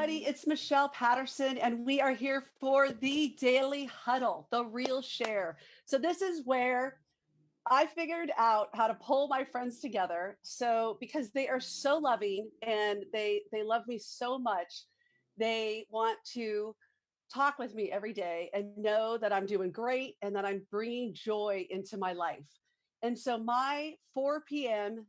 everybody. It's Michelle Patterson, and we are here for the Daily Huddle, the real share. So, this is where I figured out how to pull my friends together. So, because they are so loving and they love me so much, they want to talk with me every day and know that I'm doing great and that I'm bringing joy into my life. And so my 4 p.m.,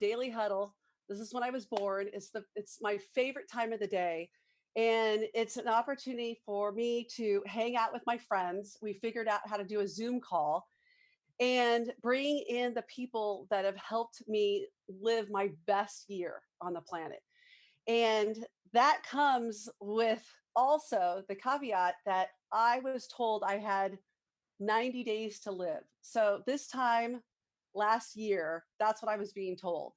daily huddle, this is when I was born. It's my favorite time of the day. And it's an opportunity for me to hang out with my friends. We figured out how to do a Zoom call and bring in the people that have helped me live my best year on the planet. And that comes with also the caveat that I was told I had 90 days to live. So this time last year, that's what I was being told.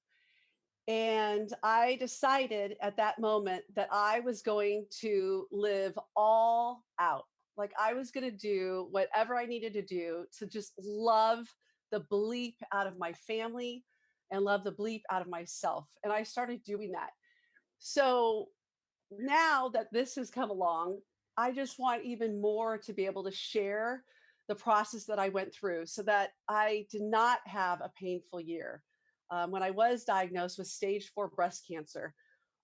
And I decided at that moment that I was going to live all out. Like I was going to do whatever I needed to do to just love the bleep out of my family and love the bleep out of myself. And I started doing that. So now that this has come along, I just want even more to be able to share the process that I went through so that I did not have a painful year. When I was diagnosed with stage 4 breast cancer,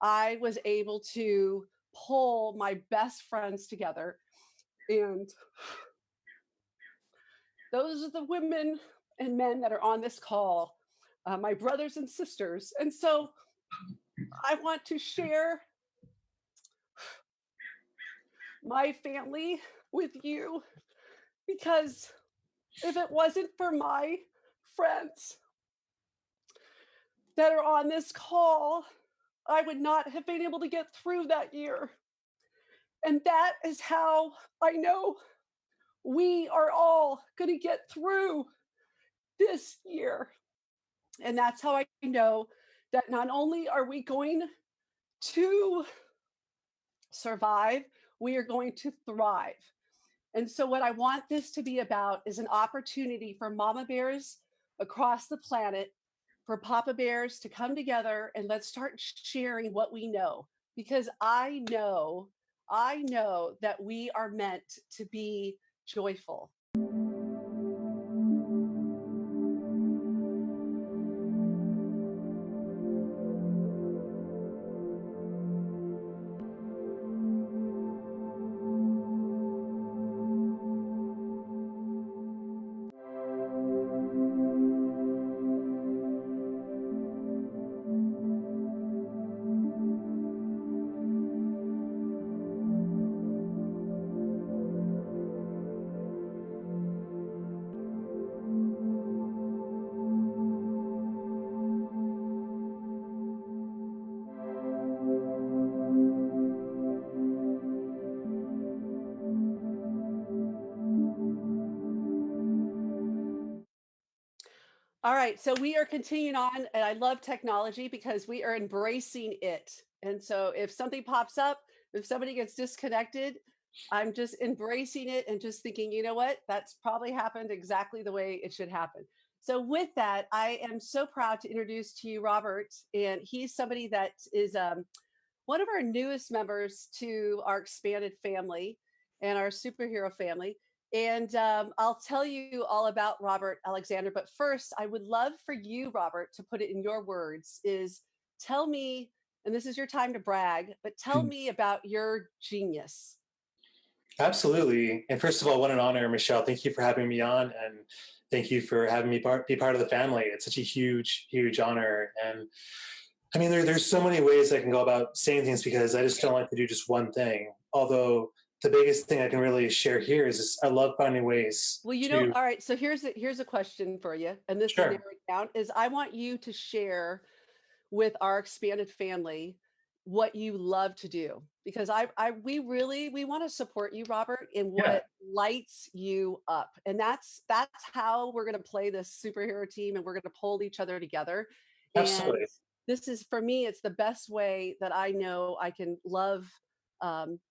I was able to pull my best friends together. And those are the women and men that are on this call, my brothers and sisters. And so I want to share my family with you because if it wasn't for my friends that are on this call, I would not have been able to get through that year. And that is how I know we are all going to get through this year. And that's how I know that not only are we going to survive, we are going to thrive. And so, what I want this to be about is an opportunity for mama bears across the planet, for papa bears to come together and let's start sharing what we know. Because I know that we are meant to be joyful. All right, so we are continuing on, and I love technology because we are embracing it. And so if something pops up, if somebody gets disconnected, I'm just embracing it and just thinking, you know what, that's probably happened exactly the way it should happen. So with that, I am so proud to introduce to you Robert, and he's somebody that is one of our newest members to our expanded family and our superhero family. And I'll tell you all about Robert Alexander. But first, I would love for you, Robert, to put it in your words is tell me, and this is your time to brag, but tell me about your genius. Absolutely. And first of all, what an honor, Michelle. Thank you for having me on. And thank you for having me be part of the family. It's such a huge, huge honor. And I mean, there's so many ways I can go about saying things because I just don't like to do just one thing. Although the biggest thing I can really share here is just, I love finding ways Well, to. all right. So here's a question for you, and this is Sure. narrowing down. Is I want you to share with our expanded family what you love to do because we want to support you, Robert, in Yeah, what lights you up, and that's how we're going to play this superhero team, and we're going to pull each other together. And absolutely. this is for me, it's the best way that I know I can love um,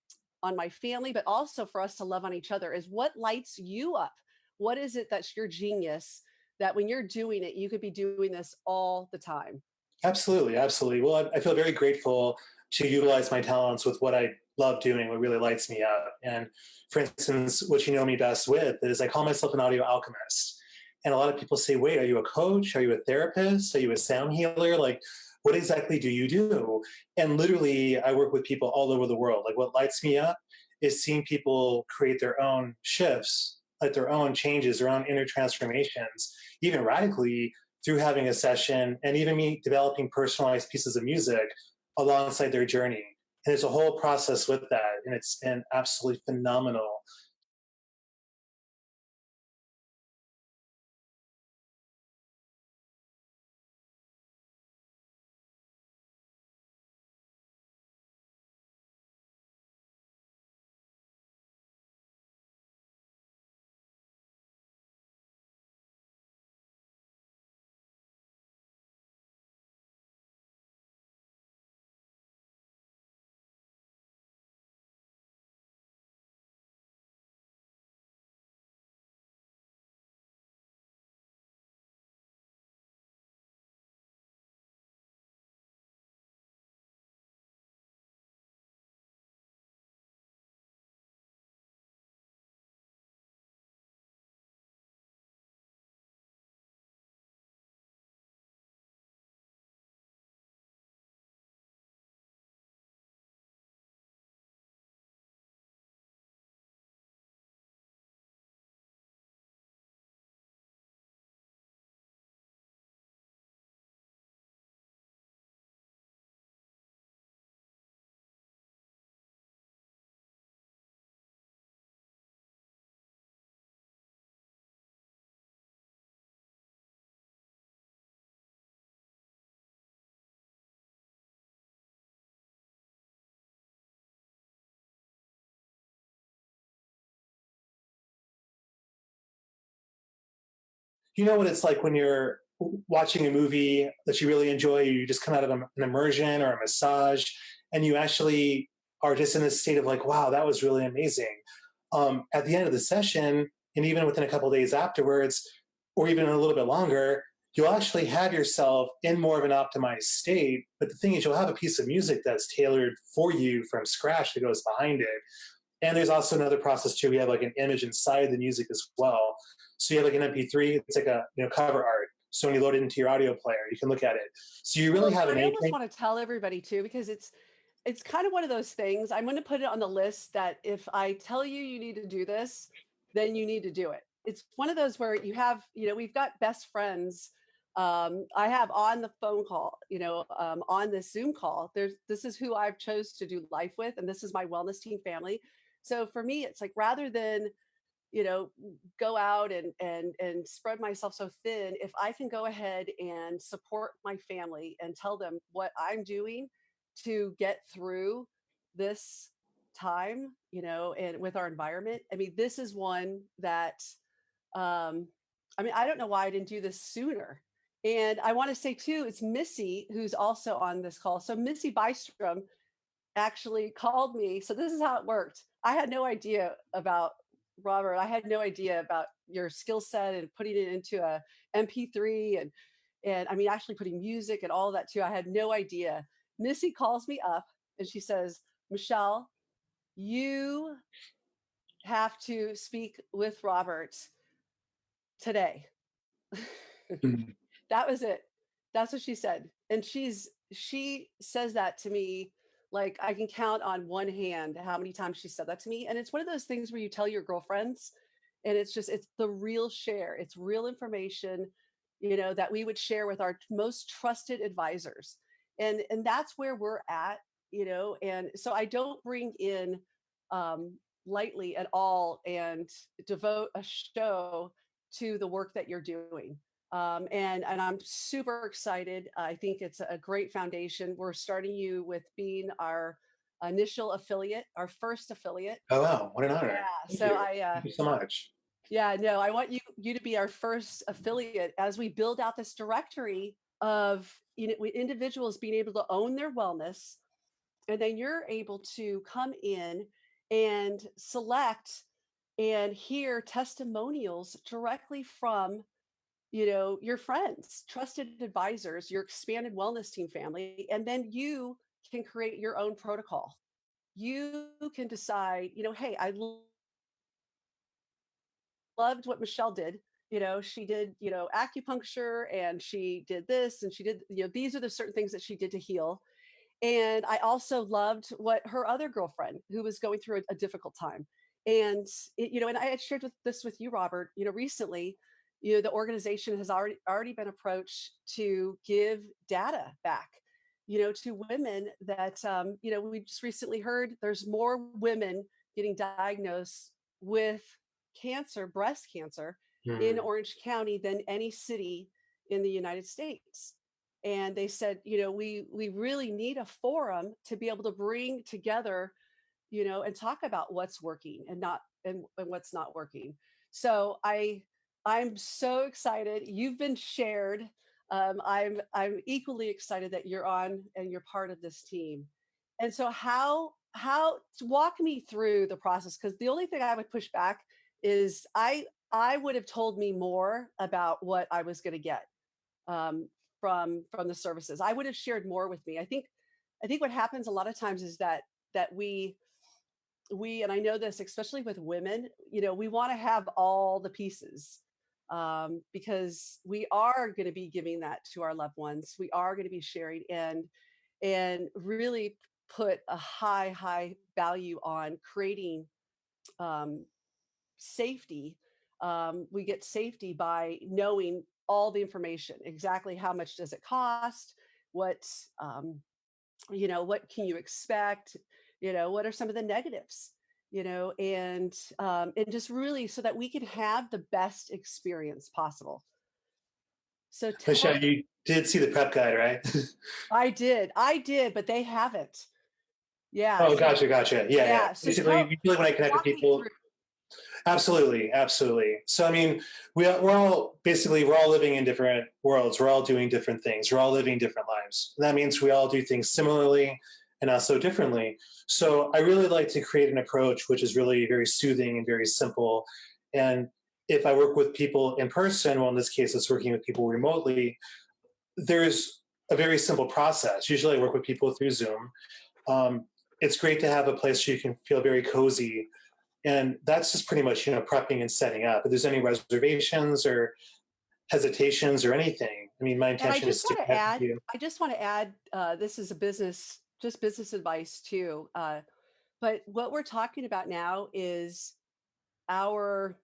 on my family, but also for us to love on each other. Is what lights you up? What is it that's your genius that when you're doing it, you could be doing this all the time? Absolutely. Absolutely. Well, I feel very grateful to utilize my talents with what I love doing, what really lights me up. And for instance, what you know me best with is I call myself an audio alchemist. And a lot of people say, wait, are you a coach? Are you a therapist? Are you a sound healer? Like, what exactly do you do? And literally, I work with people all over the world. Like, what lights me up is seeing people create their own shifts, like their own changes, their own inner transformations, even radically through having a session, and even me developing personalized pieces of music alongside their journey. And there's a whole process with that, and it's been absolutely phenomenal. You know what it's like when you're watching a movie that you really enjoy, you just come out of an immersion or a massage, and you actually are just in this state of like, wow, that was really amazing. At the end of the session, and even within a couple of days afterwards, or even a little bit longer, you'll actually have yourself in more of an optimized state. But the thing is, you'll have a piece of music that's tailored for you from scratch that goes behind it. And there's also another process too. We have like an image inside the music as well. So you have like an MP3. It's like a cover art. So when you load it into your audio player, you can look at it. So you really Well, have an I almost anchoring. want to tell everybody too, because it's kind of one of those things. I'm going to put it on the list that if I tell you you need to do this, then you need to do it. It's one of those where you have, we've got best friends. I have on the phone call, on this Zoom call. This is who I've chose to do life with, and this is my wellness team family. So for me, it's like rather than go out and spread myself so thin, if I can go ahead and support my family and tell them what I'm doing to get through this time, and with our environment. I mean, this is one that I mean, I don't know why I didn't do this sooner. And I want to say too, it's Missy who's also on this call. So Missy Bystrom actually called me. So this is how it worked. I had no idea about Robert. I had no idea about your skill set and putting it into a MP3 and I mean actually putting music and all of that too. I had no idea. Missy calls me up and she says, "Michelle, you have to speak with Robert today." Mhm. That was it. That's what she said. And she says that to me like I can count on one hand how many times she said that to me. And it's one of those things where you tell your girlfriends and it's the real share. It's real information, that we would share with our most trusted advisors. And that's where we're at, and so I don't bring in um lightly at all and devote a show to the work that you're doing. And I'm super excited. I think it's a great foundation. We're starting you with being our initial affiliate, our first affiliate. Oh wow, what an honor! Yeah. Thank So you. I, Thank you so much. yeah, no, I want you to be our first affiliate as we build out this directory of individuals being able to own their wellness, and then you're able to come in and select and hear testimonials directly from your friends, trusted advisors, your expanded wellness team family, and then you can create your own protocol. You can decide, hey, loved what Michelle did. She did, acupuncture, and she did this, and she did, these are the certain things that she did to heal. And I also loved what her other girlfriend, who was going through a difficult time. And and I had shared this with you, Robert. Recently, the organization has already been approached to give data back, to women that we just recently heard there's more women getting diagnosed with cancer, breast cancer, in Hmm. Orange County than any city in the United States. And they said, we really need a forum to be able to bring together, and talk about what's working and not and what's not working. So I'm so excited. You've been shared. I'm equally excited that you're on and you're part of this team. And so how walk me through the process, because the only thing I would push back is I would have told me more about what I was going to get, um, from the services. I would have shared more with me. I think what happens a lot of times is that we and I know this especially with women, we want to have all the pieces, because we are going to be giving that to our loved ones. We are going to be sharing and really put a high value on creating, um, safety. We get safety by knowing all the information. Exactly how much does it cost? What um, what can you expect? What are some of the negatives? And just really so that we can have the best experience possible. So tell. Michelle, you did see the prep guide, right? I did, but they haven't. Yeah. Oh, So gotcha, gotcha. Yeah, yeah. yeah. So Basically, usually when I connect with walk me people, through. absolutely, absolutely. So, I mean, we're all basically we're all living in different worlds. We're all doing different things. We're all living different lives. And that means we all do things similarly and also differently. So, I really like to create an approach which is really very soothing and very simple. And if I work with people in person, well, in this case, it's working with people remotely. There's a very simple process. Usually, I work with people through Zoom. Um, it's great to have a place where you can feel very cozy, and that's just pretty much prepping and setting up. If there's any reservations or hesitations or anything, I mean, my And intention is to connect with you. I just want to add, this is just business advice too. But what we're talking about now is our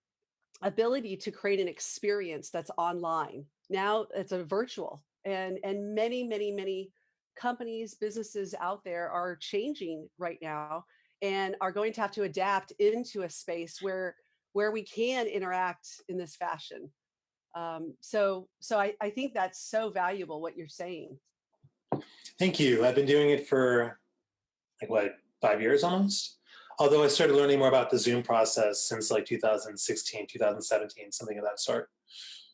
ability to create an experience that's online. Now it's a virtual, and many companies, businesses out there are changing right now and are going to have to adapt into a space where we can interact in this fashion. So I think that's so valuable what you're saying. Thank you. I've been doing it for like what, 5 years almost. Although I started learning more about the Zoom process since like 2016, 2017, something of that sort.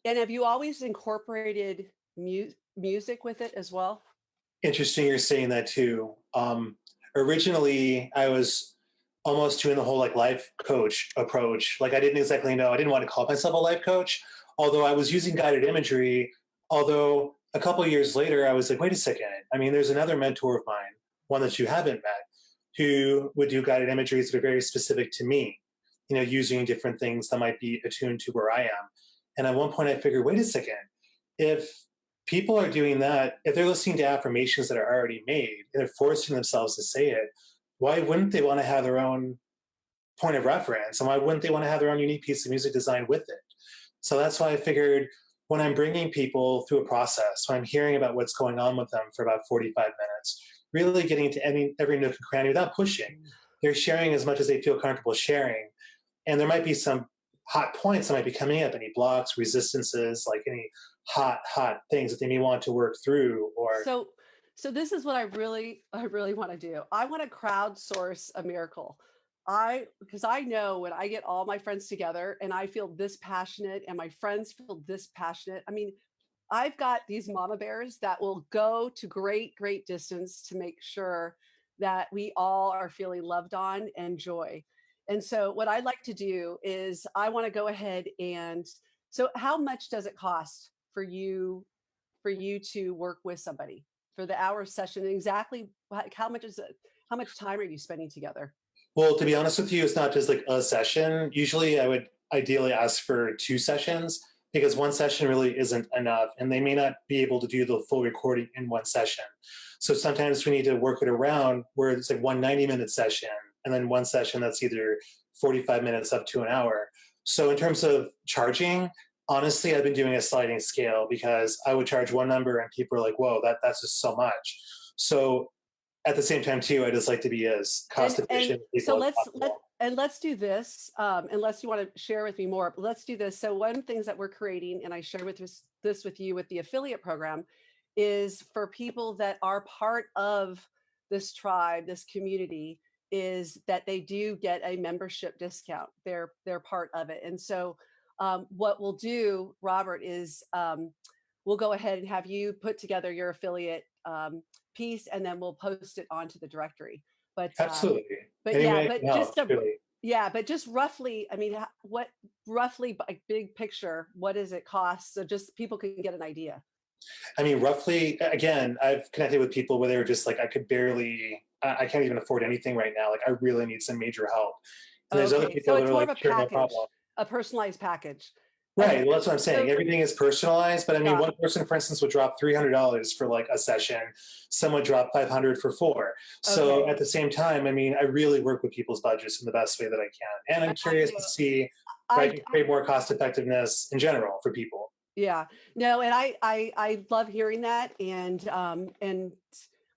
And have you always incorporated music with it as well? Interesting you're saying that too. Originally, I was almost doing the whole like life coach approach. Like I didn't exactly know. I didn't want to call myself a life coach, although I was using guided imagery. Although a couple of years later, I was like, wait a second. I mean, there's another mentor of mine, one that you haven't met, who would do guided imageries that are very specific to me. Using different things that might be attuned to where I am. And at one point, I figured, wait a second. If people are doing that, if they're listening to affirmations that are already made and they're forcing themselves to say it, why wouldn't they want to have their own point of reference? And why wouldn't they want to have their own unique piece of music design with it? So that's why I figured when I'm bringing people through a process, when I'm hearing about what's going on with them for about 45 minutes, really getting to every nook and cranny without pushing. They're sharing as much as they feel comfortable sharing. And there might be some hot points that might be coming up, any blocks, resistances, like any hot things that they may want to work through or So so this is what I really want to do. I want to crowdsource a miracle. I Because I know when I get all my friends together and I feel this passionate and my friends feel this passionate. I mean, I've got these mama bears that will go to great distance to make sure that we all are feeling loved on and joy. And so what I'd like to do is I want to go ahead and so how much does it cost for you to work with somebody? for the hour session? Exactly how much is it? How much time are you spending together? Well, to be honest with you, it's not just like a session. Usually I would ideally ask for 2 sessions because one session really isn't enough and they may not be able to do the full recording in one session. So sometimes we need to work it around where it's like one 90-minute session and then one session that's either 45 minutes up to an hour. So in terms of charging, honestly, I've been doing a sliding scale because I would charge one number and people are like, whoa, that's just so much. So at the same time too, I just like to be as cost And efficient with so people as possible. let's do this. Unless you want to share with me more, but let's do this. So one of the things that we're creating, and I share with this with you with the affiliate program, is for people that are part of this tribe, this community, is that they do get a membership discount. They're part of it, and so what we'll do, Robert, is we'll go ahead and have you put together your affiliate piece, and then we'll post it onto the directory. But Absolutely. but Any yeah, way I can but help, just a really. yeah, but just roughly, I mean, what roughly, like big picture, what does it cost? So just people can get an idea. I mean, roughly, again, I've connected with people where they were just like, I could barely, I can't even afford anything right now. Like, I really need some major help. And there's other Okay, so people that it's are more like, of a sure, no problem. package, a personalized package. Right. Okay, Well, that's what I'm saying. so Everything is personalized, but I mean, yeah, one person, for instance, would drop $300 for like a session. Some would drop 500 for four. So okay, at the same time, I mean, I really work with people's budgets in the best way that I can, and I'm I curious do. to see where I I can create more cost effectiveness in general for people. Yeah, no, and I love hearing that, and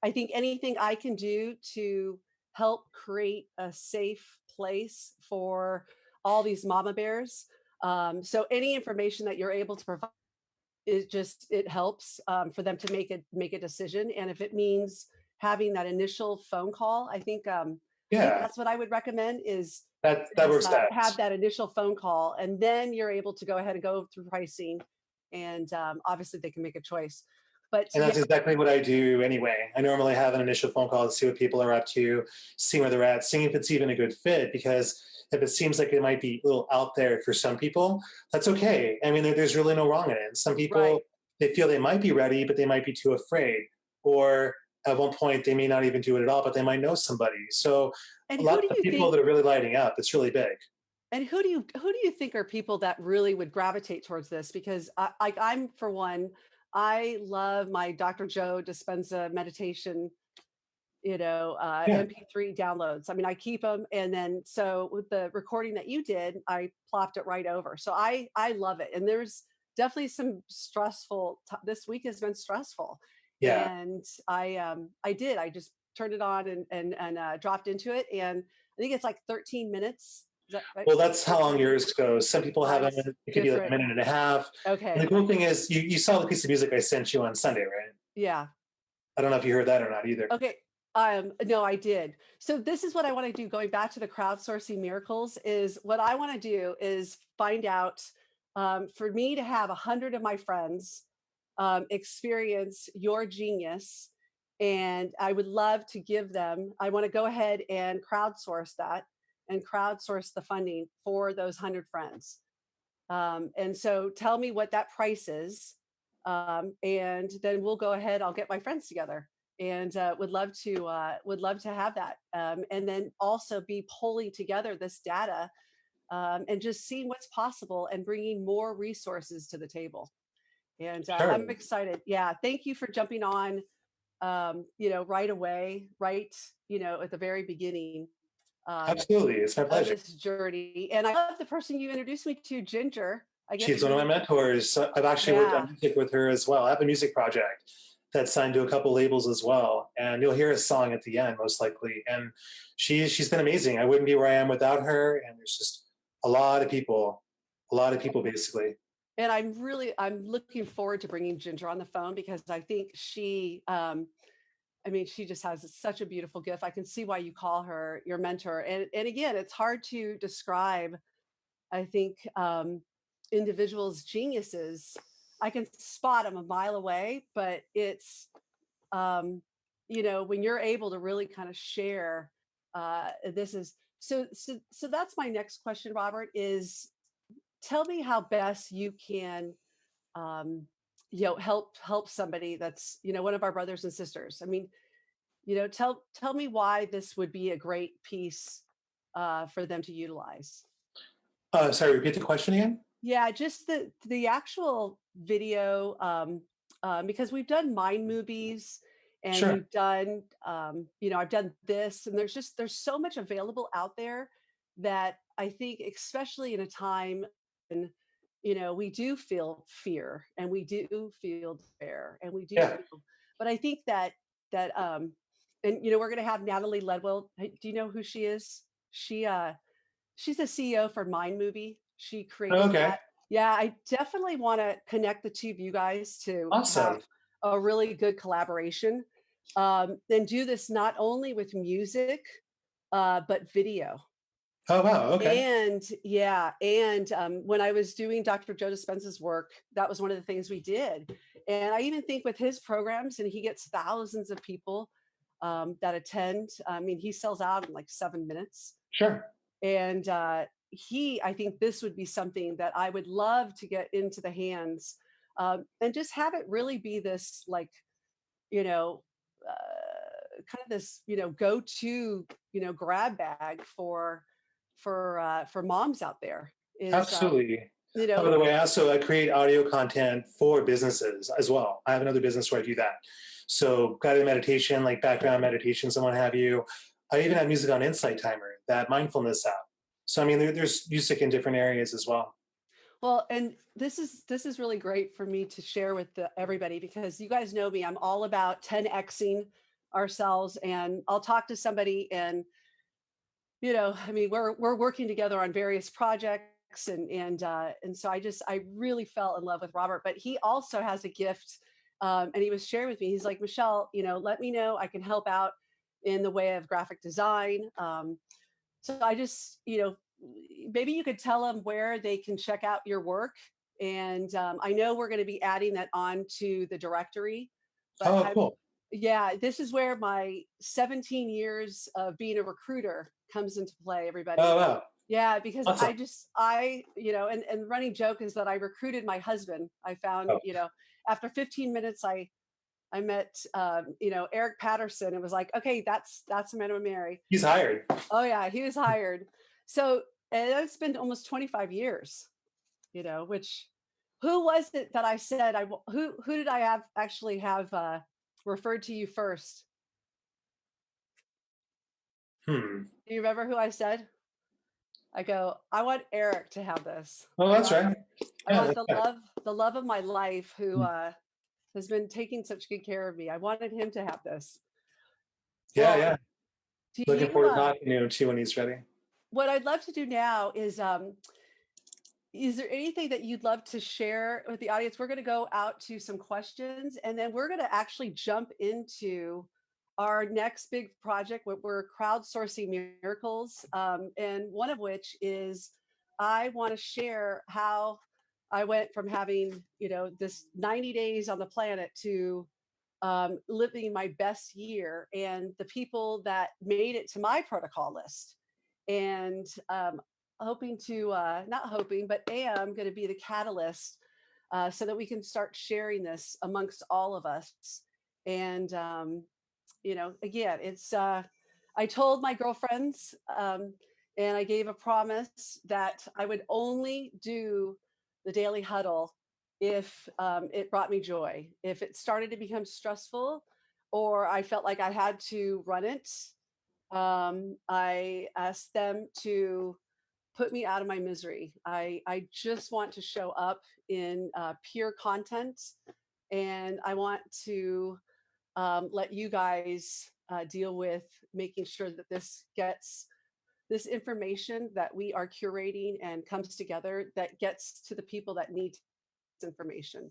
I think anything I can do to help create a safe place for all these mama bears. So any information that you're able to provide it helps for them to make a decision, and if it means having that initial phone call, I think Yeah, that's what I would recommend that works have best. that initial phone call, and then you're able to go ahead and go through pricing, and obviously they can make a choice. But And yeah, that's exactly what I do anyway. I normally have an initial phone call to see what people are up to, see where they're at, seeing if it's even a good fit. Because if it seems like it might be a little out there for some people, that's okay. I mean, there's really no wrong in it. And some right. people, they feel they might be ready, but they might be too afraid. Or at one point, they may not even do it at all, but they might know somebody. So And a who lot do of you people think? that are really lighting up, it's really big. And who do you think are people that really would gravitate towards this? Because I'm for one, I love my Dr. Joe Dispenza meditation, Yeah. MP3 downloads. I mean, I keep them, and then so with the recording that you did, I plopped it right over. So I love it, and there's definitely some stressful. This week has been stressful, Yeah. and I just turned it on and dropped into it, and I think it's like 13 minutes. Is that right? Well, that's how long 13. yours goes. Some people have Mine's it could be like a different. minute and a half. And the Okay, cool thing is, you saw the piece of music I sent you on Sunday, right? yeah. I don't know if you heard that or not either. Okay. No, I did. So this is what I want to do. Going back to the crowdsourcing miracles, is what I want to do is find out for me to have 100 of my friends experience your genius, and I would love to give them. I want to go ahead and crowdsource that and crowdsource the funding for those 100 friends. And so tell me what that price is. And then we'll go ahead. I'll get my friends together and would love to have that. And then also be pulling together this data and just seeing what's possible and bringing more resources to the table. And I'm Sure. excited. Yeah. Thank you for jumping on, right away, right, at the very beginning um, Absolutely. It's my of pleasure. this journey. And I love the person you introduced me to, Ginger. I She's guess one of my you, mentors. So I've actually worked on yeah. music with her as well. I have a music project that's signed to a couple labels as well. And you'll hear a song at the end, most likely. And she's been amazing. I wouldn't be where I am without her. And there's just a lot of people basically. And I'm looking forward to bringing Ginger on the phone because I think I mean, she just has such a beautiful gift. I can see why you call her your mentor. And again, it's hard to describe, I think, individuals' geniuses. I can spot them a mile away, but it's, um, when you're able to really kind of share, this is so that's my next question, Robert, is tell me how best you can um, help somebody that's, one of our brothers and sisters. I mean, tell me why this would be a great piece for them to utilize. Sorry, repeat the question again. Yeah, just the actual video, because we've done mind movies and Sure. we've done, I've done this, and there's so much available out there that I think, especially in a time when, we do feel fear and we do feel despair and we do Yeah. feel, but I think that, and we're going to have Natalie Ledwell. Hey, do you know who she is? She, she's the CEO for Mind Movie. She created Okay. that. Yeah, I definitely want to connect the two of you guys to have Awesome. a really good collaboration. And do this not only with music, but video. Oh wow. Okay. And yeah, and when I was doing Dr. Joe Dispenza's work, that was one of the things we did. And I even think with his programs, and he gets thousands of people that attend. I mean, he sells out in like 7 minutes. Sure. And I think this would be something that I would love to get into the hands, and just have it really be this, like, you know kind of this, go to, grab bag for moms out there is, Absolutely. you By know the way, I also create audio content for businesses as well. I have another business where I do that. So guided meditation, like background meditation, someone have you. I even have music on Insight Timer, that mindfulness app. So I mean, there's music in different areas as well. well, and this is really great for me to share with everybody, because you guys know me, I'm all about 10xing ourselves, and I'll talk to somebody, and I mean, we're working together on various projects, and so I really fell in love with Robert. But he also has a gift, and he was sharing with me. He's like, Michelle, let me know, I can help out in the way of graphic design. So I just, maybe you could tell them where they can check out your work. And I know we're going to be adding that on to the directory, but Oh, I'm, cool. yeah, this is where my 17 years of being a recruiter comes into play, Oh, everybody. wow. Yeah, because Awesome. and running joke is that I recruited my husband. I found, Oh, after 15 minutes, I met, Eric Patterson, and was like, okay, that's the man I'm gonna marry. he's hired. Oh yeah, he was hired. So, and it's been almost 25 years, which, who was it that I said, who did I have actually have referred to you first? Hmm. Do you remember who I said? I go, I want Eric to have this. Oh, I that's want right. I Yeah, want that's right. the love of my life, who Hmm. has been taking such good care of me. I wanted him to have this. Yeah, Well, yeah. do Looking you forward to talking to him too when he's ready. what I'd love to do now is there anything that you'd love to share with the audience? We're going to go out to some questions, and then we're going to actually jump into our next big project. We're crowdsourcing miracles, and one of which is, I want to share how I went from having, this 90 days on the planet to living my best year, and the people that made it to my protocol list. And hoping to, not hoping, but am going to be the catalyst, so that we can start sharing this amongst all of us. And, again, I told my girlfriends, and I gave a promise that I would only do the daily huddle if it brought me joy. If it started to become stressful, or I felt like I had to run it, I asked them to put me out of my misery. I just want to show up in pure content, and I want to let you guys deal with making sure that this information that we are curating and comes together, that gets to the people that need this information.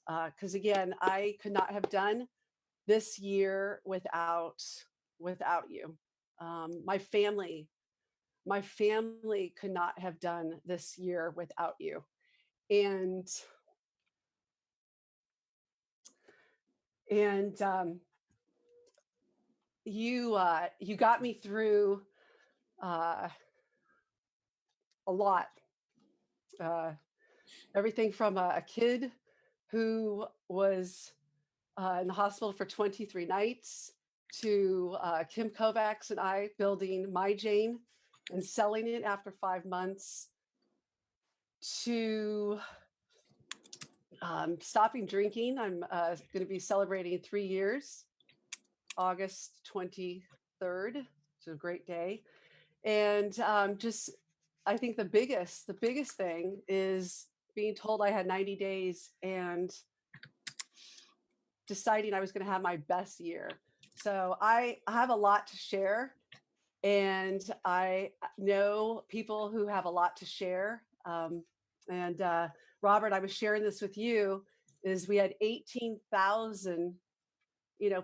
Because again, I could not have done this year without you. My family could not have done this year without you. And you got me through uh, a lot. Uh, Everything from a kid who was in the hospital for 23 nights, to Kim Kovacs and I building My Jane and selling it after 5 months, to stopping drinking. I'm going to be celebrating 3 years, August 23rd. It's a great day. And just, I think the biggest thing is being told I had 90 days and deciding I was going to have my best year. So I have a lot to share, and I know people who have a lot to share. And Robert, I was sharing this with you. Is we had 18,000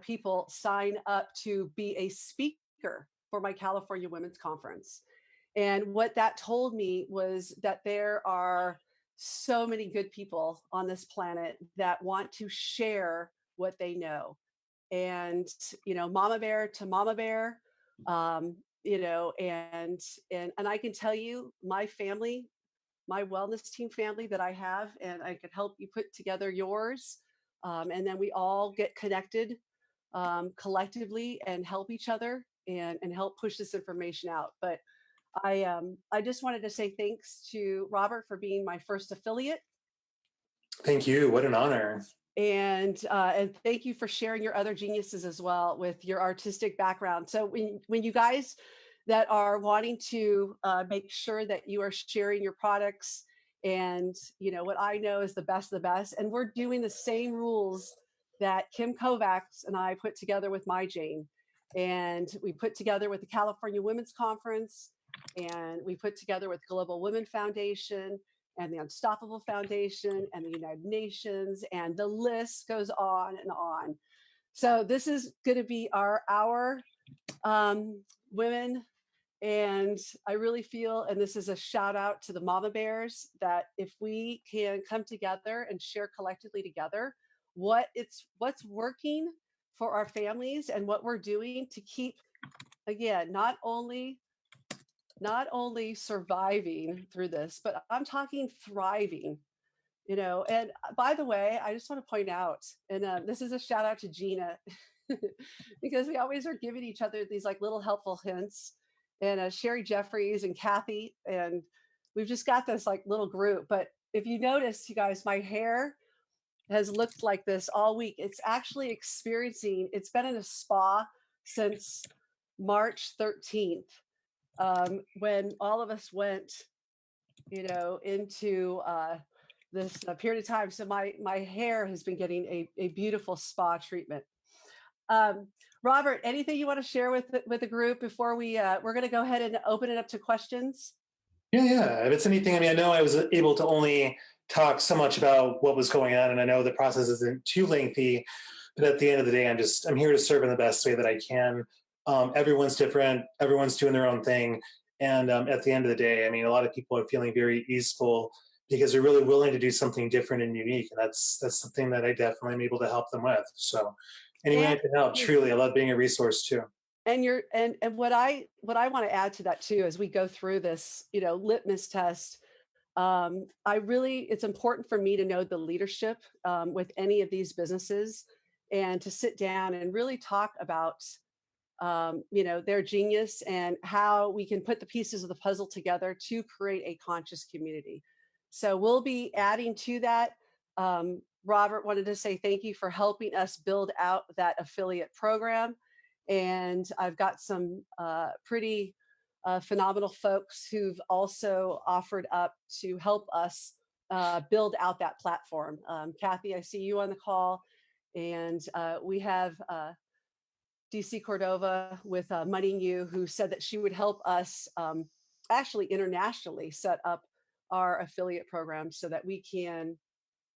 people sign up to be a speaker for my California Women's Conference. And what that told me was that there are so many good people on this planet that want to share what they know. And, mama bear to mama bear, and I can tell you, my family, my wellness team family that I have, and I could help you put together yours. And then we all get connected collectively and help each other and help push this information out. But I just wanted to say thanks to Robert for being my first affiliate, Thank you. What an honor. and thank you for sharing your other geniuses as well with your artistic background. So when you guys that are wanting to make sure that you are sharing your products, and what I know is the best of the best, and we're doing the same rules that Kim Kovacs and I put together with My Jane, and we put together with the California Women's Conference, and we put together with Global Women Foundation and the Unstoppable Foundation and the United Nations, and the list goes on and on. So this is going to be our hour, women. And I really feel, and this is a shout out to the mama bears, that if we can come together and share collectively together what's working for our families and what we're doing to keep, again, not only surviving through this, but I'm talking thriving. And by the way, I just want to point out, and this is a shout out to Gina, because we always are giving each other these like little helpful hints, and Sherry Jeffries and Kathy, and we've just got this like little group. But if you notice, you guys, my hair has looked like this all week. It's actually it's been in a spa since March 13th, when all of us went, into this period of time. So my hair has been getting a beautiful spa treatment. Um, Robert, anything you want to share with the group before we're going to go ahead and open it up to questions? Yeah. If it's anything, I mean, I know I was able to only talk so much about what was going on, and I know the process isn't too lengthy, but at the end of the day, I'm here to serve in the best way that I can. Everyone's different. Everyone's doing their own thing. And at the end of the day, I mean, a lot of people are feeling very easeful because they're really willing to do something different and unique. And that's something that I definitely am able to help them with. So any way I And can help, truly, I love being a resource too. and what I want to add to that too, as we go through this, litmus test, it's important for me to know the leadership with any of these businesses, and to sit down and really talk about their genius and how we can put the pieces of the puzzle together to create a conscious community. So we'll be adding to that. Robert wanted to say thank you for helping us build out that affiliate program. And I've got some pretty phenomenal folks who've also offered up to help us build out that platform. Kathy, I see you on the call. And we have DC Cordova with Money You, who said that she would help us actually internationally set up our affiliate program so that we can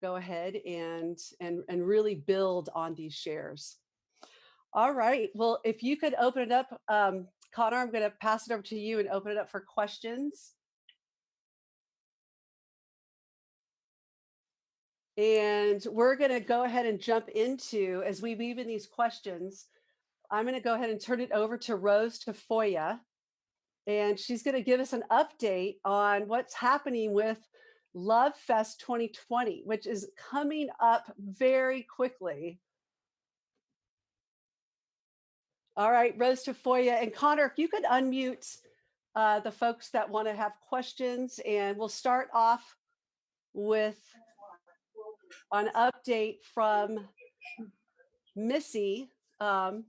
go ahead and really build on these shares. All right. Well, if you could open it up, Connor, I'm going to pass it over to you and open it up for questions. And we're going to go ahead and jump into, as we weave in these questions, I'm going to go ahead and turn it over to Rose Tafoya, and she's going to give us an update on what's happening with Love Fest 2020, which is coming up very quickly. All right, Rose Tafoya and Connor, if you could unmute the folks that want to have questions, and we'll start off with an update from Missy. And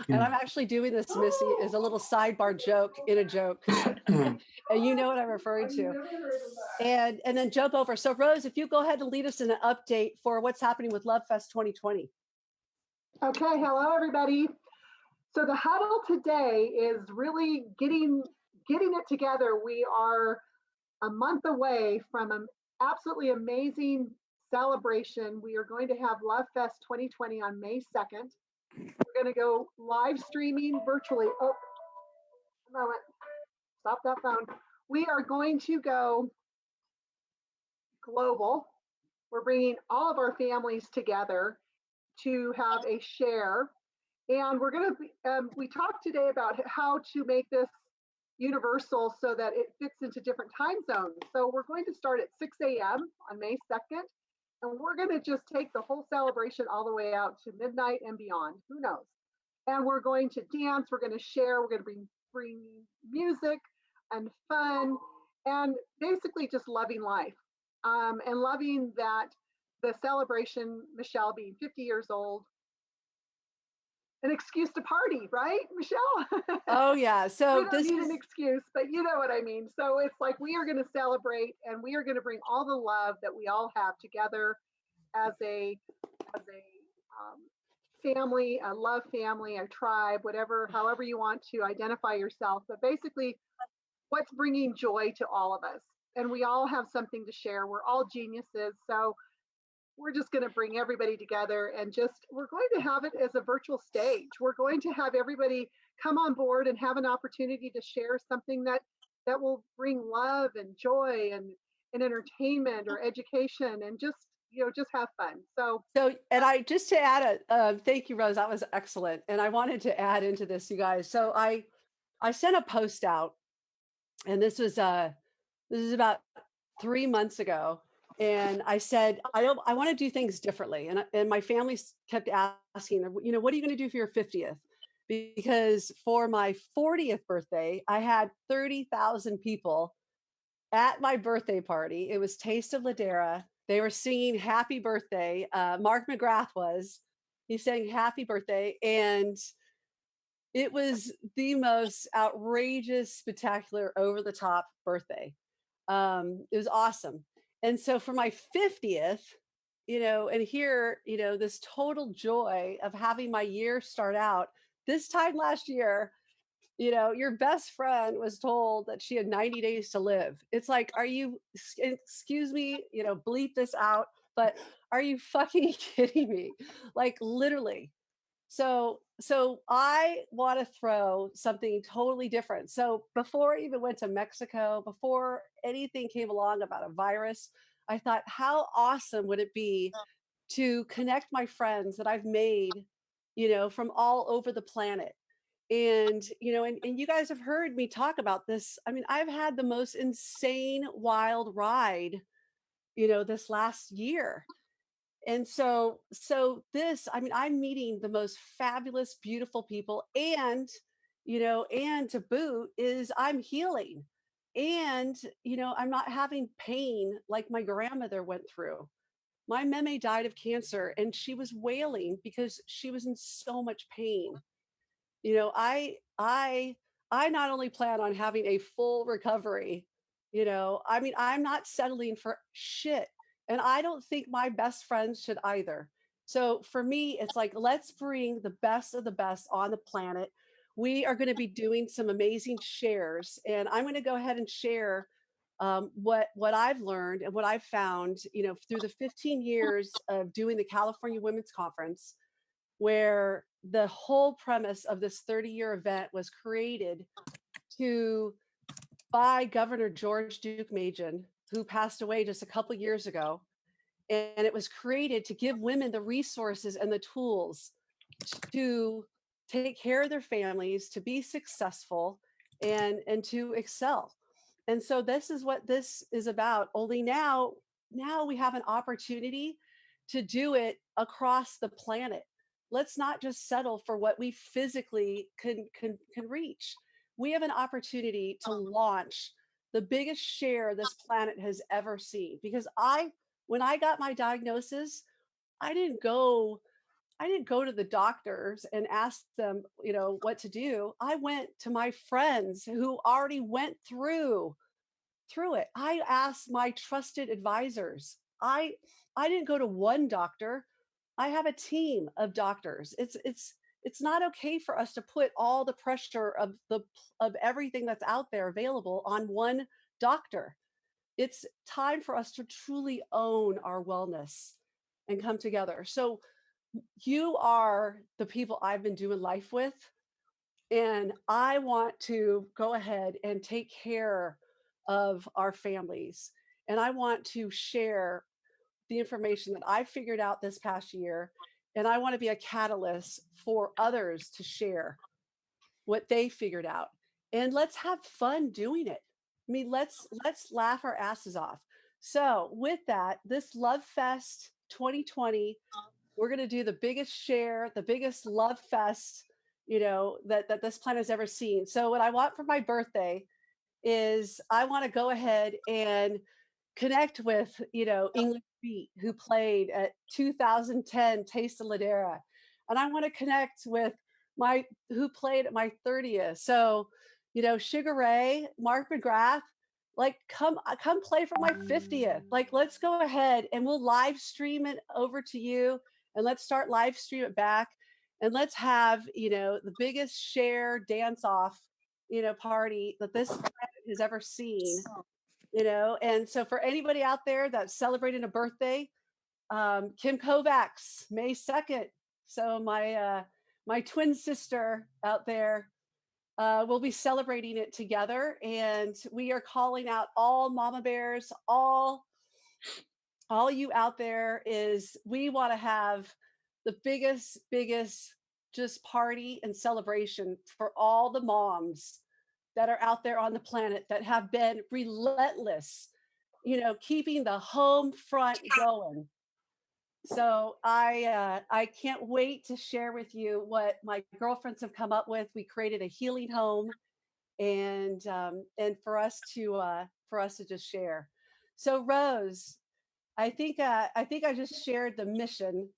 I'm actually doing this, Missy, as a little sidebar joke in a joke. And you know what I'm referring to. And then jump over. So Rose, if you go ahead and lead us in an update for what's happening with Love Fest 2020. Okay, hello everybody. So the huddle today is really getting it together. We are a month away from an absolutely amazing celebration. We are going to have Love Fest 2020 on May 2nd. We're going to go live streaming virtually. Oh, a moment. Stop that phone. We are going to go global. We're bringing all of our families together to have a share. And we're going to, we talked today about how to make this universal so that it fits into different time zones. So we're going to start at 6 a.m. on May 2nd, and we're going to just take the whole celebration all the way out to midnight and beyond. Who knows? And we're going to dance, we're going to share, we're going to bring music and fun, and basically just loving life. And loving that the celebration, Michelle being 50 years old, an excuse to party, right, Michelle? Oh yeah. So we don't need an excuse, but you know what I mean. So it's like we are going to celebrate, and we are going to bring all the love that we all have together as a family, a love family, a tribe, whatever, however you want to identify yourself. But basically, what's bringing joy to all of us, and we all have something to share. We're all geniuses, so we're just going to bring everybody together, and we're going to have it as a virtual stage. We're going to have everybody come on board and have an opportunity to share something that will bring love and joy and entertainment or education, and just have fun. So and I just to add thank you, Rose, that was excellent. And I wanted to add into this, you guys. So I sent a post out, and this is about 3 months ago. And I said, I want to do things differently. And my family kept asking, what are you going to do for your 50th? Because for my 40th birthday, I had 30,000 people at my birthday party. It was Taste of Ladera. They were singing happy birthday. Mark McGrath he sang happy birthday. And it was the most outrageous, spectacular, over the top birthday. It was awesome. And so for my 50th, and here, this total joy of having my year start out this time last year, your best friend was told that she had 90 days to live. It's like, excuse me, bleep this out, but are you fucking kidding me? Like literally. So I want to throw something totally different. So before I even went to Mexico, before anything came along about a virus, I thought, how awesome would it be to connect my friends that I've made, from all over the planet. And, and you guys have heard me talk about this. I mean, I've had the most insane, wild ride, this last year. And so this, I mean, I'm meeting the most fabulous, beautiful people, and and to boot is I'm healing, and I'm not having pain like my grandmother went through. My meme died of cancer, and she was wailing because she was in so much pain. I not only plan on having a full recovery, I mean, I'm not settling for shit. And I don't think my best friends should either. So for me, it's like, let's bring the best of the best on the planet. We are going to be doing some amazing shares, and I'm going to go ahead and share what I've learned and what I've found, through the 15 years of doing the California Women's Conference, where the whole premise of this 30-year event was created by Governor George Duke-Machen, who passed away just a couple years ago. And it was created to give women the resources and the tools to take care of their families, to be successful, and to excel. And so this is what this is about. Only now we have an opportunity to do it across the planet. Let's not just settle for what we physically can reach. We have an opportunity to launch the biggest share this planet has ever seen. Because when I got my diagnosis, I didn't go I didn't go to the doctors and ask them, what to do. I went to my friends who already went through it. I asked my trusted advisors. I didn't go to one doctor. I have a team of doctors. It's not okay for us to put all the pressure of everything that's out there available on one doctor. It's time for us to truly own our wellness and come together. So you are the people I've been doing life with, and I want to go ahead and take care of our families. And I want to share the information that I figured out this past year. And I want to be a catalyst for others to share what they figured out. And let's have fun doing it. I mean, let's laugh our asses off. So with that, this Love Fest 2020, we're going to do the biggest share, the biggest love fest, that this planet has ever seen. So what I want for my birthday is I want to go ahead and connect with, English Beat, who played at 2010 Taste of Ladera. And I want to connect with who played at my 30th. So, Sugar Ray, Mark McGrath, like come play for my 50th. Like, let's go ahead and we'll live stream it over to you, and let's start live stream it back, and let's have, the biggest share dance off, party that this planet has ever seen. And so for anybody out there that's celebrating a birthday, Kim Kovacs, May 2nd. So my twin sister out there, we'll be celebrating it together, and we are calling out all mama bears, all you out there. Is we want to have the biggest just party and celebration for all the moms that are out there on the planet that have been relentless, keeping the home front going. So I can't wait to share with you what my girlfriends have come up with. We created a healing home, and for us to just share. So Rose, I think I just shared the mission.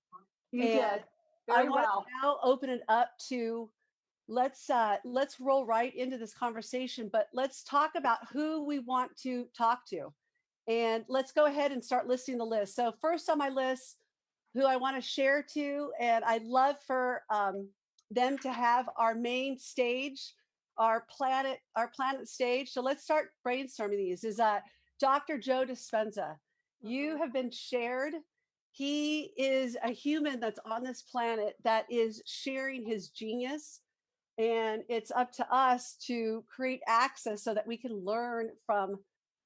You And did I very want well. to now open it up to, let's roll right into this conversation, but let's talk about who we want to talk to. And let's go ahead and start listing the list. So first on my list, who I want to share to, and I'd love for them to have our main stage, our planet stage. So let's start brainstorming these. Is Dr. Joe Dispenza. You have been shared. He is a human that's on this planet that is sharing his genius, and it's up to us to create access so that we can learn from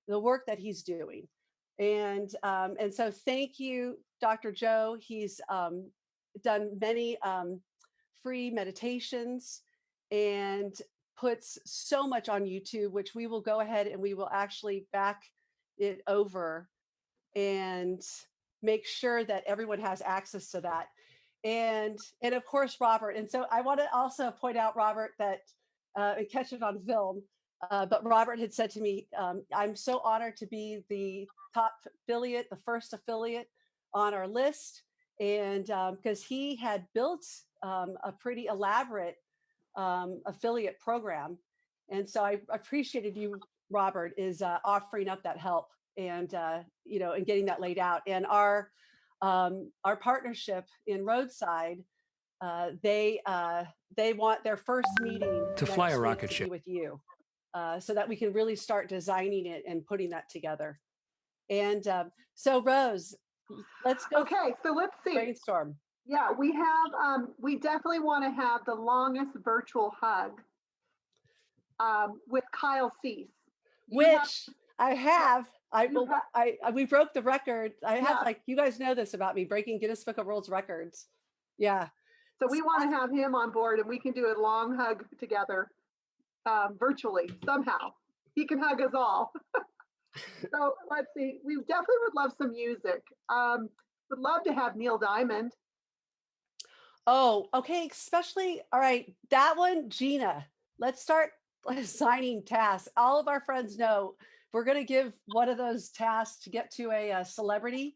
the work that he's doing. And so thank you, Dr. Joe. He's done many free meditations and puts so much on YouTube, which we will go ahead and we will actually back it over and make sure that everyone has access to that. And of course, Robert. And so I want to also point out, Robert, that and catch it on film. But Robert had said to me, I'm so honored to be the top affiliate, the first affiliate on our list. And because he had built a pretty elaborate affiliate program. And so I appreciated you, Robert, is offering up that help, and and getting that laid out. And our partnership in Roadside, they want their first meeting To fly a next week rocket to ship. be with you, so that we can really start designing it and putting that together. And so Rose, let's go Okay, so let's see. brainstorm. Yeah, we definitely want to have the longest virtual hug with Kyle Cease. Which I have. We broke the record. I have, Yeah. like, you guys know this about me, breaking Guinness Book of World Records. Yeah. So we want to have him on board, and we can do a long hug together virtually somehow. he can hug us all. So let's see. We definitely would love some music. Would love to have Neil Diamond. Oh, okay. Especially, all right, that one, Gina. Let's start assigning tasks. All of our friends know we're going to give one of those tasks to get to a celebrity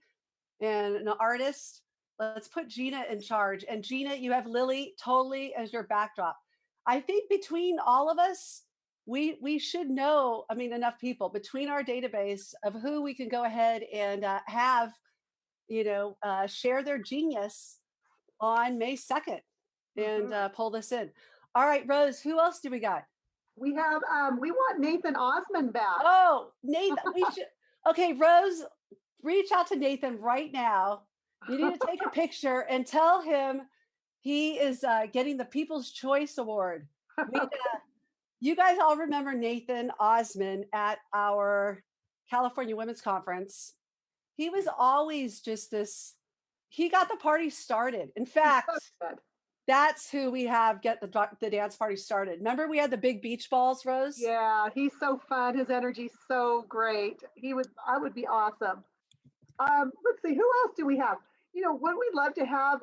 and an artist. Let's put Gina in charge. And Gina, you have Lily totally as your backdrop. I think between all of us, we should know. I mean, enough people between our database of who we can go ahead and have share their genius on May 2nd and Mhm. pull this in. All right, Rose, who else do we got? We have, we want Nathan Osmond back. Oh, Nathan, we should. Okay, Rose, reach out to Nathan right now. You need to take a picture and tell him he is getting the People's Choice Award. We, you guys all remember Nathan Osmond at our California Women's Conference. He was always just this, he got the party started. In fact, Good. that's who we have get the dance party started. Remember we had the big beach balls, Rose? Yeah, he's so fun. His energy's so great. I would be awesome. Let's see, who else do we have? Would we love to have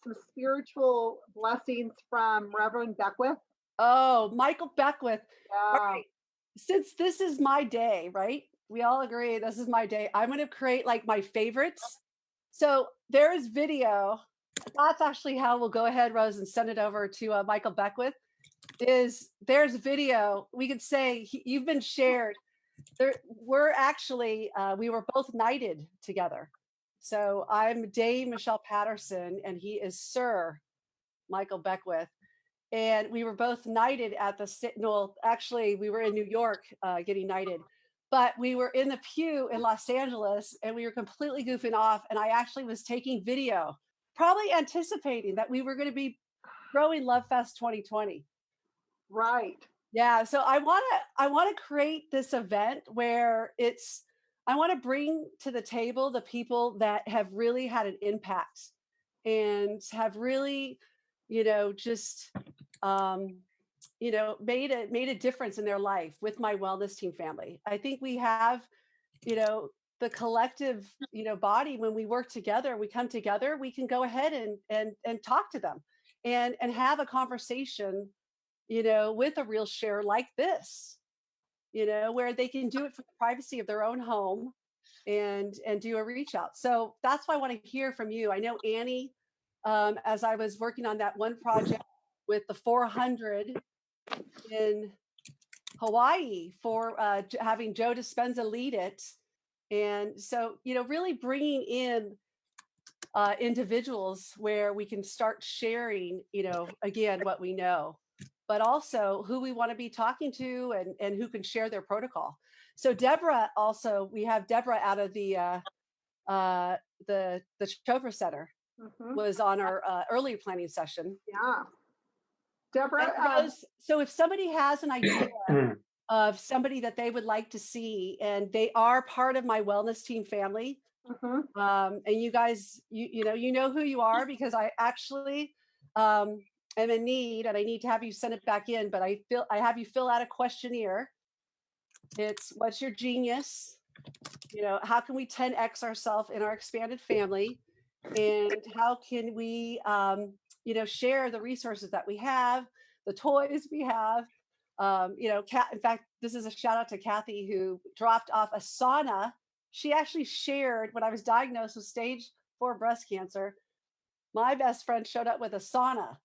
some spiritual blessings from Reverend Beckwith? Oh, Michael Beckwith. All Yeah. right. Since this is my day, right? We all agree this is my day. I'm going to create like my favorites. So there is video. That's actually how we'll go ahead, Rose, and send it over to Michael Beckwith. There's video. We could say you've been shared. We're actually we were both knighted together. So I'm Dame Michelle Patterson, and he is Sir Michael Beckwith, and we were both knighted at the well, actually we were in New York getting knighted, but we were in the pew in Los Angeles and we were completely goofing off, and I actually was taking video, probably anticipating that we were going to be throwing Love Fest 2020. Right. Yeah, so I want to create this event where I want to bring to the table the people that have really had an impact and have really, just um, made a difference in their life with my wellness team family. I think we have, you know, the collective, body. When we work together, we come together, we can go ahead and talk to them and have a conversation, with a real share like this, where they can do it from the privacy of their own home and do a reach out. So that's why I want to hear from you. I know Annie, as I was working on that one project with the 400 in Hawaii for having Joe Dispenza lead it. And so, really bringing in individuals where we can start sharing, again, what we know, but also who we want to be talking to and who can share their protocol. So Deborah, also, we have Deborah out of uh, the Chopra Center, Hmm. was on our earlier planning session. Yeah. And Deborah, Rose, so if somebody has an idea of somebody that they would like to see, and they are part of my wellness team family, mhm. and you guys, you know who you are, because I actually am in need, and I need to have you send it back in. But I have you fill out a questionnaire. It's what's your genius? How can we 10x ourselves in our expanded family, and how can we, share the resources that we have, the toys we have. In fact, this is a shout out to Kathy, who dropped off a sauna. She actually shared when I was diagnosed with stage 4 breast cancer. My best friend showed up with a sauna,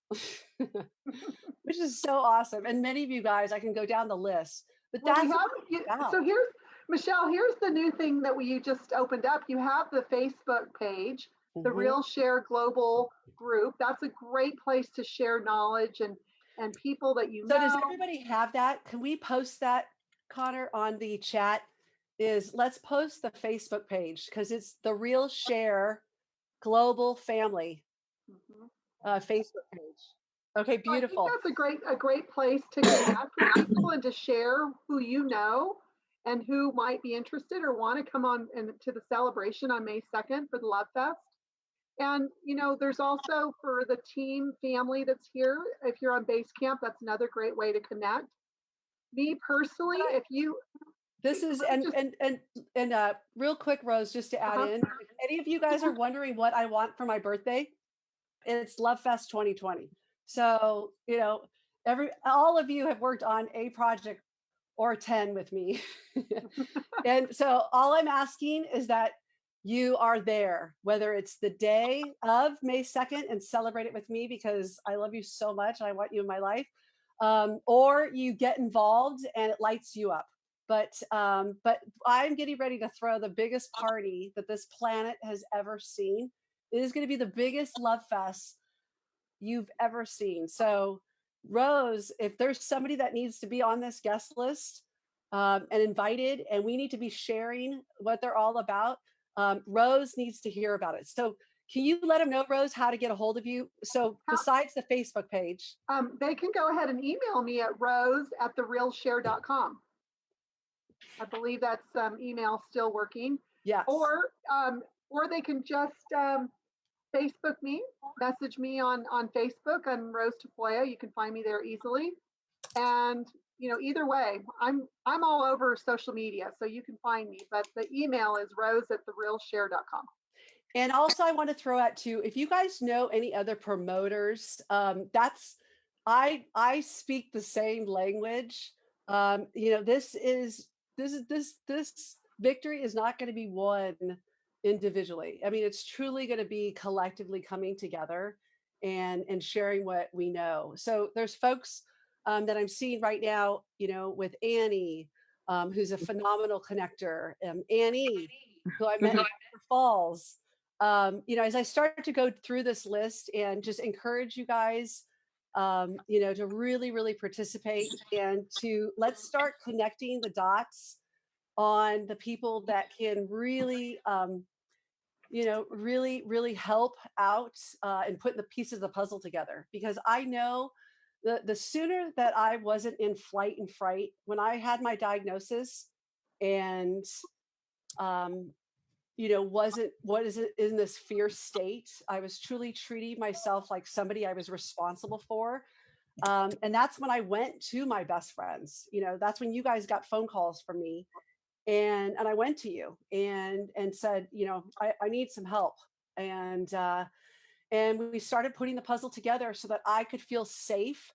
which is so awesome. And many of you guys, I can go down the list, but Well, we that's what have, it's about. so here's, Michelle, here's the new thing that you just opened up. You have the Facebook page, the Mhm. Real Share Global group. That's a great place to share knowledge and people that you So does know. everybody have that? Can we post that, Connor, on the chat? Let's post the Facebook page, because it's the Real Share Global Family Mhm. Facebook page. Okay, So I think beautiful. that's a great place to connect with people and to share who you know and who might be interested or want to come on to the celebration on May 2nd for the Love Fest. And there's also for the team family that's here. If you're on base camp, that's another great way to connect. me personally, if you, This is real quick, Rose, just to add in, if any of you guys are wondering what I want for my birthday, it's Love Fest 2020. So, all of you have worked on a project or 10 with me. And so all I'm asking is that you are there, whether it's the day of May 2nd and celebrate it with me because I love you so much and I want you in my life, or you get involved and it lights you up. But I'm getting ready to throw the biggest party that this planet has ever seen. It is going to be the biggest love fest you've ever seen. So, Rose, if there's somebody that needs to be on this guest list and invited, and we need to be sharing what they're all about, Rose needs to hear about it. So, can you let them know, Rose, how to get a hold of you? So, besides the Facebook page, they can go ahead and email me at rose@therealshare.com. I believe that's email still working. yes. Or they can just Facebook me, message me on Facebook. I'm Rose Tafoya. You can find me there easily. And either way, I'm all over social media, so you can find me. But the email is rose@therealshare.com. And also, I want to throw out too, if you guys know any other promoters, I speak the same language. This victory is not going to be won individually. I mean, it's truly going to be collectively coming together and sharing what we know. So there's folks that I'm seeing right now, with Annie, who's a phenomenal connector, Annie, who I met in Niagara Falls. As I start to go through this list and just encourage you guys, to really, really participate and to let's start connecting the dots on the people that can really, really, really help out and put the pieces of the puzzle together. Because I know the sooner that I wasn't in flight and fright when I had my diagnosis and wasn't what is it in this fear state. I was truly treating myself like somebody I was responsible for. And that's when I went to my best friends. That's when you guys got phone calls from me. And I went to you and said, I need some help. And we started putting the puzzle together so that I could feel safe.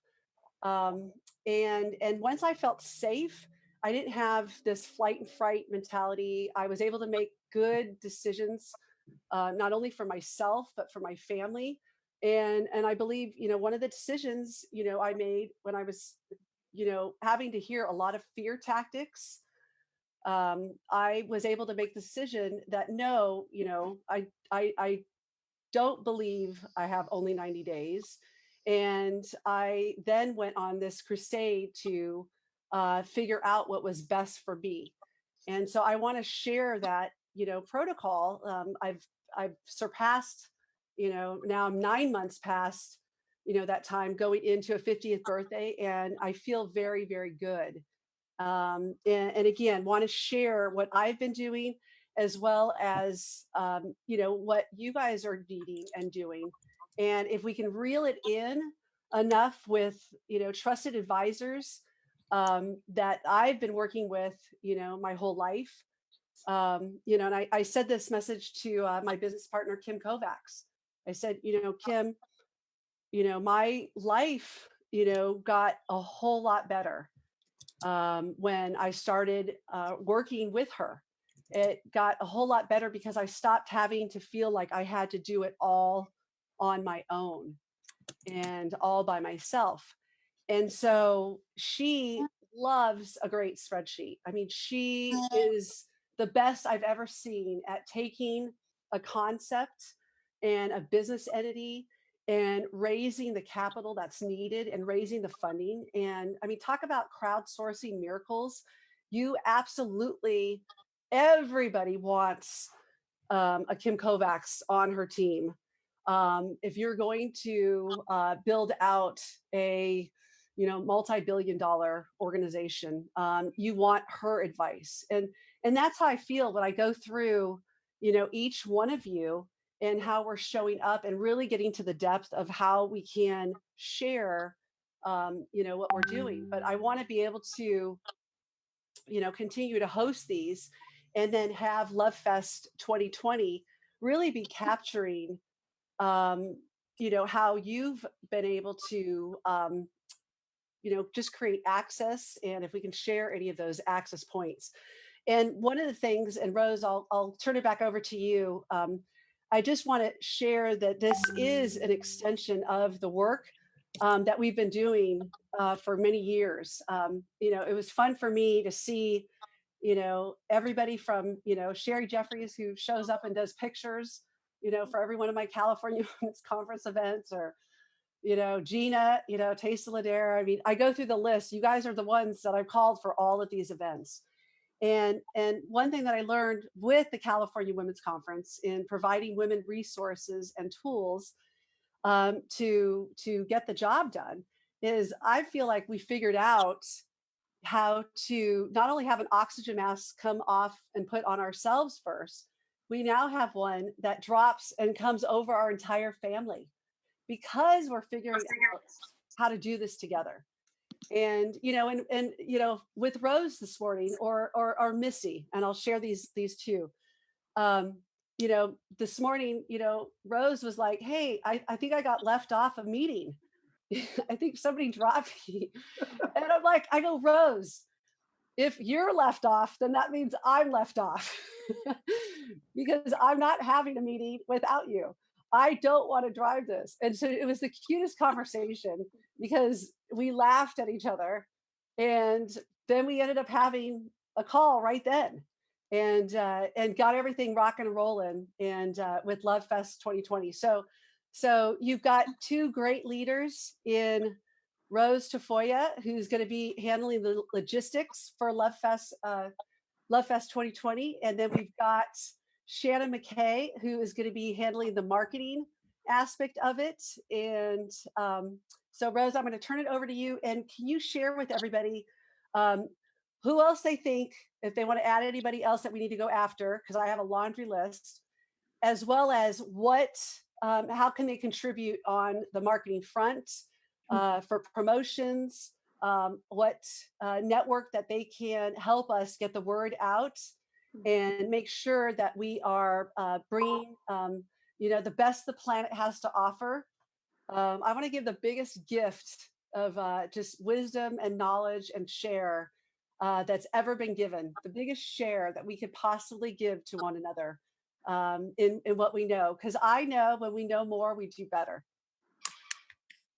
And once I felt safe, I didn't have this flight and fright mentality. I was able to make good decisions, not only for myself but for my family. And I believe, one of the decisions, I made when I was, having to hear a lot of fear tactics, I was able to make the decision that no, I don't believe I have only 90 days. And I then went on this crusade to figure out what was best for me. And so I want to share that, protocol. I've surpassed, now I'm 9 months past, that time going into a 50th birthday, and I feel very, very good. And again, want to share what I've been doing as well as what you guys are needing and doing. And if we can reel it in enough with trusted advisors that I've been working with my whole life, and I said this message to my business partner Kim Kovacs. I said, Kim, my life got a whole lot better when I started working with her. It got a whole lot better because I stopped having to feel like I had to do it all on my own and all by myself. And so she loves a great spreadsheet. I mean, she is the best I've ever seen at taking a concept and a business entity and raising the capital that's needed and raising the funding. And I mean, talk about crowdsourcing miracles. You absolutely, everybody wants a Kim Kovacs on her team. If you're going to build out a multi-billion-dollar organization, you want her advice. And that's how I feel when I go through each one of you and how we're showing up and really getting to the depth of how we can share what we're doing. But I want to be able to, continue to host these and then have Love Fest 2020 really be capturing, um, how you've been able to, just create access. And if we can share any of those access points. And one of the things, and Rose, I'll turn it back over to you. I just want to share that this is an extension of the work that we've been doing for many years. It was fun for me to see, everybody from, Sherry Jeffries, who shows up and does pictures, for every one of my California Women's Conference events, or, Gina, Taste of Ladera. I mean, I go through the list. You guys are the ones that I've called for all of these events. And one thing that I learned with the California Women's Conference in providing women resources and tools to get the job done is I feel like we figured out how to not only have an oxygen mask come off and put on ourselves first, we now have one that drops and comes over our entire family because we're figuring out how to do this together. And with Rose this morning, or Missy, and I'll share these two. um this morning, Rose was like, hey, I think I got left off a meeting. I think somebody dropped me. And I'm like, I go, Rose, if you're left off, then that means I'm left off. Because I'm not having a meeting without you. I don't want to drive this. And so it was the cutest conversation because we laughed at each other. And then we ended up having a call right then, and got everything rocking and rolling, and with Love Fest 2020. So you've got two great leaders in Rose Tafoya, who's going to be handling the logistics for Love Fest 2020. And then we've got Shannon McKay, who is going to be handling the marketing aspect of it. And so, Rose, I'm going to turn it over to you. And can you share with everybody um, who else they think, if they want to add anybody else that we need to go after, because I have a laundry list, as well as how can they contribute on the marketing front for promotions, what network that they can help us get the word out and make sure that we are bringing, the best the planet has to offer. I want to give the biggest gift of just wisdom and knowledge and share that's ever been given, the biggest share that we could possibly give to one another in what we know. Because I know when we know more, we do better.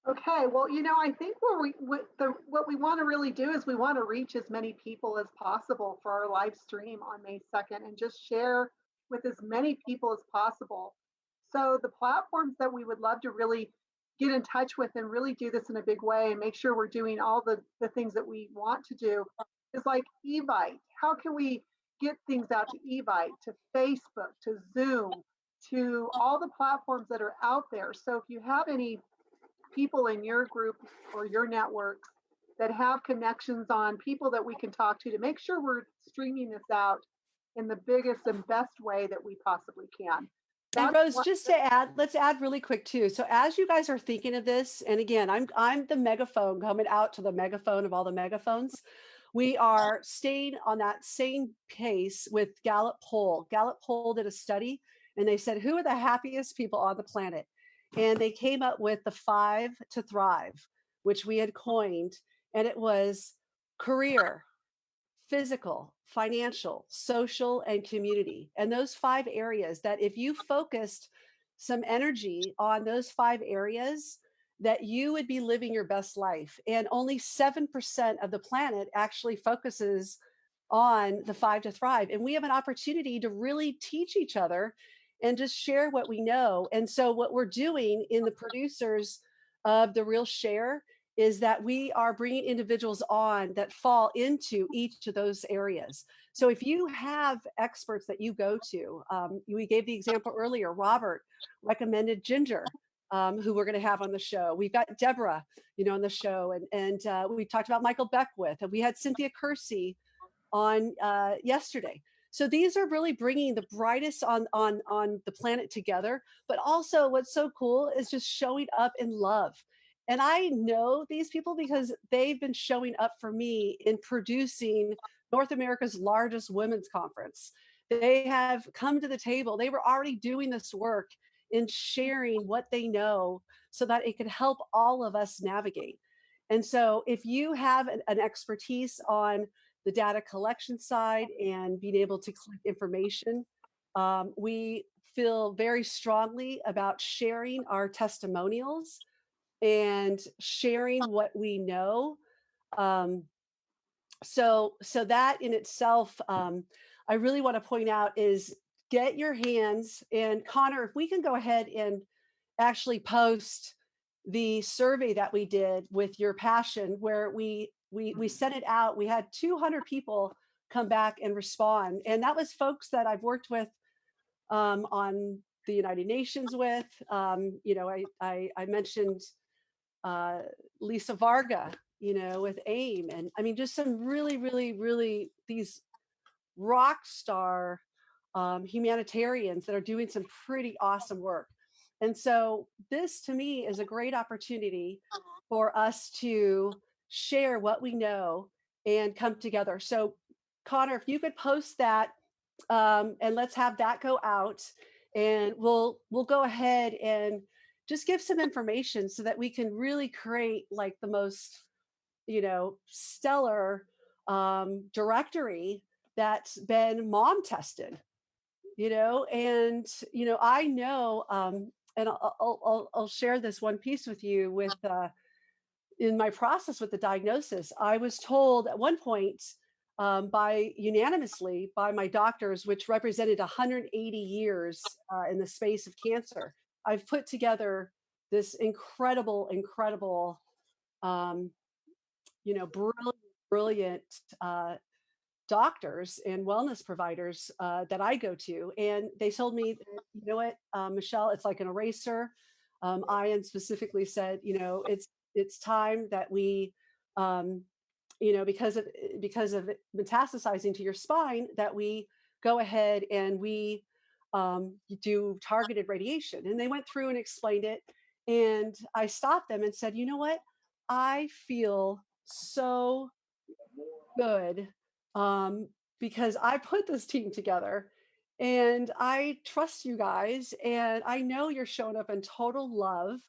Okay, well, I think what we want to really do is we want to reach as many people as possible for our live stream on May 2nd and just share with as many people as possible. So the platforms that we would love to really get in touch with and really do this in a big way and make sure we're doing all the things that we want to do is like Evite. How can we get things out to Evite, to Facebook, to Zoom, to all the platforms that are out there? So if you have any people in your group or your networks that have connections on people that we can talk to make sure we're streaming this out in the biggest and best way that we possibly can. And Rose, just to add, let's add really quick too. So as you guys are thinking of this, and again, I'm the megaphone coming out to the megaphone of all the megaphones. We are staying on that same pace with Gallup poll. Gallup poll did a study, and they said, who are the happiest people on the planet? And they came up with the 5 to thrive, which we had coined, and it was career, physical, financial, social, and community. And those 5 areas that if you focused some energy on those 5 areas, that you would be living your best life. And only 7% of the planet actually focuses on the 5 to thrive. And we have an opportunity to really teach each other and just share what we know. And so what we're doing in the producers of The Real Share is that we are bringing individuals on that fall into each of those areas. So if you have experts that you go to, we gave the example earlier, Robert recommended Ginger, who we're going to have on the show. We've got Deborah, on the show, and we talked about Michael Beckwith, and we had Cynthia Kersey on yesterday. So these are really bringing the brightest on the planet together. But also what's so cool is just showing up in love And I know these people because they've been showing up for me in producing North America's largest women's conference. They have come to the table. They were already doing this work in sharing what they know so that it could help all of us navigate. And so if you have an expertise on the data collection side and being able to collect information, we feel very strongly about sharing our testimonials and sharing what we know. Um, so that in itself, I really want to point out is get your hands, and Connor, if we can go ahead and actually post the survey that we did with your passion, where we sent it out. We had 200 people come back and respond, and that was folks that I've worked with on the United Nations with. I mentioned uh, Lisa Varga, with AIM. And I mean, just some really, really, really these rock star humanitarians that are doing some pretty awesome work. And so this to me is a great opportunity for us to share what we know and come together. So Connor, if you could post that, and let's have that go out, and we'll go ahead and just give some information so that we can really create like the most stellar directory that's been mom tested, and I know, and I'll share this one piece with you. With in my process with the diagnosis, I was told at one point, by unanimously by my doctors, which represented 180 years in the space of cancer. I've put together this incredible, um, brilliant, brilliant doctors and wellness providers that I go to, and they told me, you know what, Michelle, it's like an eraser. Ian specifically said, it's time that we, because of it metastasizing to your spine, that we go ahead and we do targeted radiation. And they went through and explained it, and I stopped them and said, you know what, I feel so good, um, because I put this team together and I trust you guys, and I know you're showing up in total love,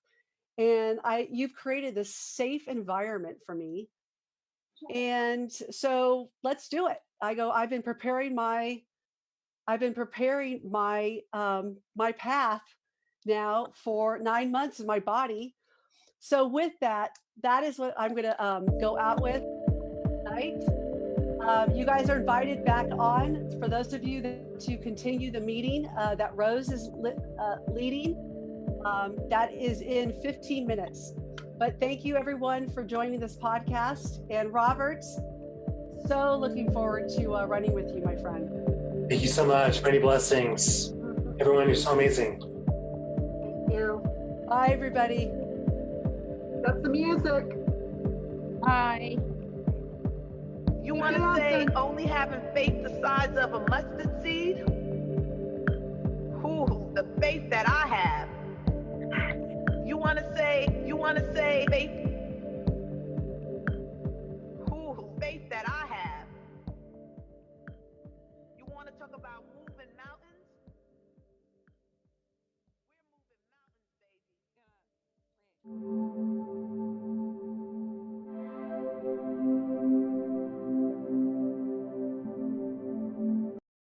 and you've created this safe environment for me. And so let's do it. I've been preparing my path now for 9 months in my body. So with that, that is what I'm going to go out with tonight. You guys are invited back on, for those of you to continue the meeting that Rose is leading. That is in 15 minutes. But thank you everyone for joining this podcast. And Robert, so looking forward to running with you, my friend. Thank you so much. Many blessings. Everyone, you're so amazing. Thank you. Bye, everybody. That's the music. Bye. You want to say only having faith the size of a mustard seed? Ooh, the faith that I have. You want to say faith? Ooh, faith that I have. You want to talk about moving mountains? We're moving mountains, baby.